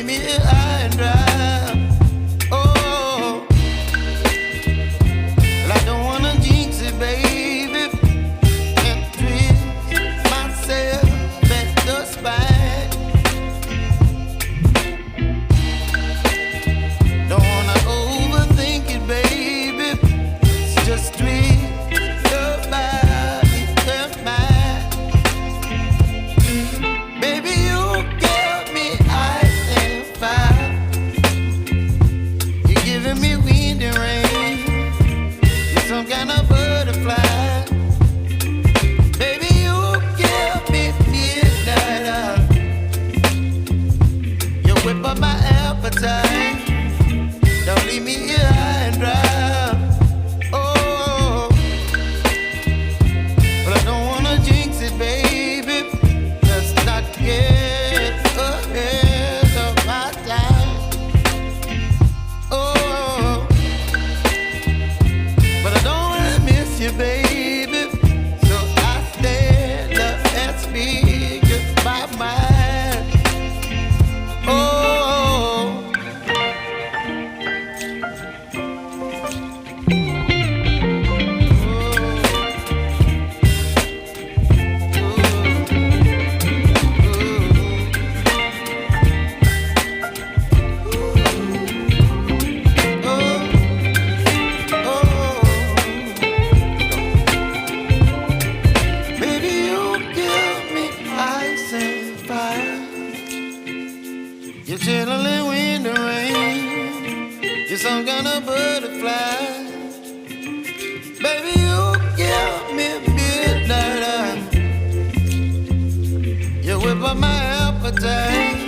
leave me high and dry. Oh, well, I don't wanna jinx it, baby, and twist myself at the spine. Don't wanna overthink it, baby. It's just twist your body and mine. Baby, you give me ice and fire. You're giving me wind and rain. You're some kind of butterfly. Baby, you give me midnight. You whip up my appetite. Don't leave me here high and dry. Oh, but I don't wanna jinx it, baby. Let's not get ahead of my time. Oh, but I don't wanna miss you, baby. So I stand up and speak my mind. Oh. Baby, you give me ice and fire. You're chilling wind and rain. You're some kind of butterfly. Baby, you give me midnight. You whip up my appetite.